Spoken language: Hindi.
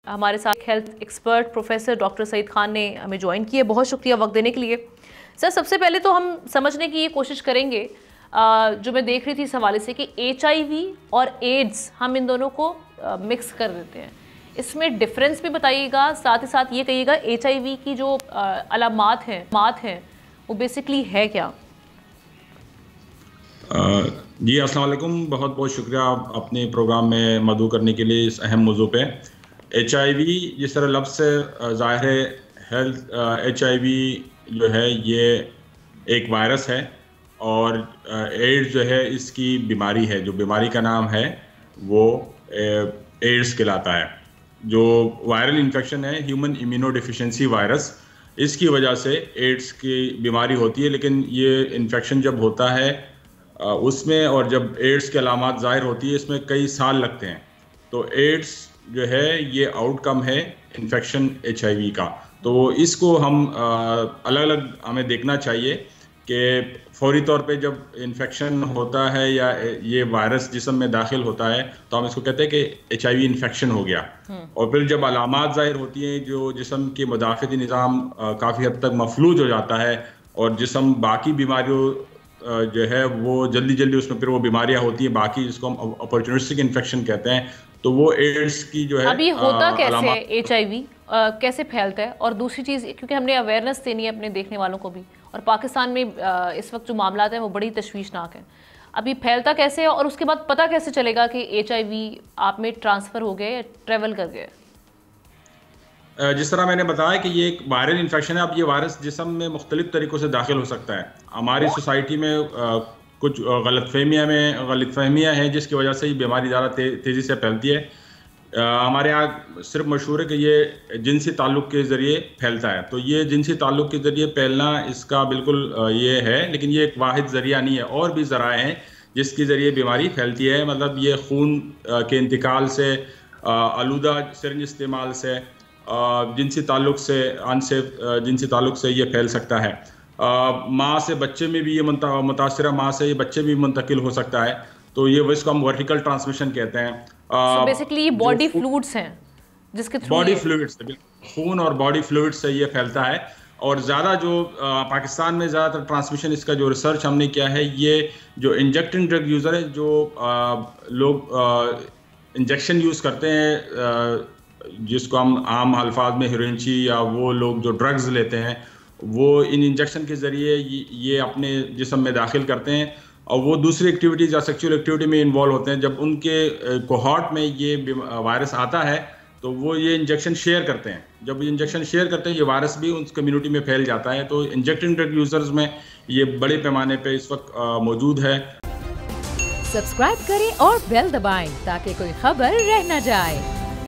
हमारे साथ health expert professor doctor Saeed Khan ने हमें ज्वाइन किया। बहुत शुक्रिया वक्त देने के लिए। सर, सबसे पहले तो हम समझने की ये कोशिश करेंगे, जो मैं देख रही थी इस हवाले से कि HIV और एड्स हम इन दोनों को मिक्स कर देते हैं, इसमें डिफरेंस भी बताइएगा। साथ ही साथ ये कहिएगा HIV की जो अलामात हैं वो बेसिकली है क्या? जी अस्सलाम वालेकुम, बहुत बहुत शुक्रिया अपने प्रोग्राम में मदऊ करने के लिए इस अहम मौजू पे। HIV जिस तरह लफ्ज़ से ज़ाहिर है, हेल्थ HIV जो है ये एक वायरस है और एड्स जो है इसकी बीमारी है। जो बीमारी का नाम है वो एड्स कहलाता है। जो वायरल इन्फेक्शन है, ह्यूमन इम्यूनो डिफिशिएंसी वायरस, इसकी वजह से एड्स की बीमारी होती है। लेकिन ये इन्फेक्शन जब होता है उसमें, और जब एड्स की अलामात ज़ाहिर होती है, इसमें कई साल लगते हैं। तो एड्स जो है ये आउटकम है इन्फेक्शन HIV का। तो इसको हम अलग अलग हमें देखना चाहिए कि फौरी तौर पे जब इन्फेक्शन होता है या ये वायरस जिस्म में दाखिल होता है तो हम इसको कहते हैं कि HIV इन्फेक्शन हो गया। और फिर जब अलामात ज़ाहिर होती हैं, जो जिस्म के मुदाफ़ती निज़ाम काफ़ी हद तक मफलूज हो जाता है और जिस्म बाकी बीमारियों जो है वो जल्दी उसमें फिर वो बीमारियां होती हैं बाकी, जिसको हम अपॉर्चुनिस्टिक इन्फेक्शन कहते हैं। तो वो एड्स की जो है अभी होता कैसे है HIV, कैसे फैलता है? और दूसरी चीज़, क्योंकि हमने अवेयरनेस देनी है अपने देखने वालों को भी, और पाकिस्तान में इस वक्त जो मामला हैं वो बड़ी तशवीशनाक हैं। अभी फैलता कैसे है और उसके बाद पता कैसे चलेगा कि HIV आप में ट्रांसफ़र हो गया या ट्रेवल कर गया? जिस तरह मैंने बताया कि ये एक वायरल इन्फेक्शन है। अब ये वायरस जिस्म में मुख्तलिफ तरीक़ों से दाखिल हो सकता है। हमारी सोसाइटी में कुछ गलतफहमियाँ हैं जिसकी वजह से ये बीमारी ज़्यादा तेज़ी से फैलती है। हमारे यहाँ सिर्फ मशहूर है कि ये जिनसी ताल्लुक़ के ज़रिए फैलता है। तो ये जिनसी ताल्लुक़ के ज़रिए फैलना इसका बिल्कुल ये है, लेकिन ये एक वाहिद ज़रिया नहीं है। और भी ज़राए हैं जिसके ज़रिए बीमारी फैलती है। मतलब ये खून के इंतकाल से, आलूदा सिरिंज इस्तेमाल से, जिनसी ताल्लुक़ से, अनसेफ जिनसी ताल्लुक़ से ये फैल सकता है। माँ से बच्चे में भी ये मुतासिरा माँ से ये बच्चे भी मुंतकिल हो सकता है। तो ये इसको हम वर्टिकल ट्रांसमिशन कहते हैं। बेसिकली ये बॉडी फ्लूइड्स हैं जिसके थ्रू, बॉडी फ्लूइड्स, खून और बॉडी फ्लूइड्स से ये फैलता है। और ज़्यादा जो पाकिस्तान में ज़्यादातर ट्रांसमिशन, इसका जो रिसर्च हमने किया है, ये जो इंजेक्टिंग ड्रग यूज़र है, जो लोग इंजेक्शन यूज़ करते हैं, जिसको हम आम अल्फाज में हेरोइनची, या वो लोग जो ड्रग्स लेते हैं, वो इन इंजेक्शन के ज़रिए ये अपने जिस्म में दाखिल करते हैं और वो दूसरी एक्टिविटीज़ या सेक्सुअल एक्टिविटी में इन्वॉल्व होते हैं। जब उनके कोहॉर्ट में ये वायरस आता है तो वो ये इंजेक्शन शेयर करते हैं। जब ये इंजेक्शन शेयर करते हैं, ये वायरस भी उस कम्युनिटी में फैल जाता है। तो इंजेक्टिंग ड्रग यूज़र्स में ये बड़े पैमाने पर इस वक्त मौजूद है। सब्सक्राइब करें और बेल दबाएं ताकि कोई खबर रह न जाए।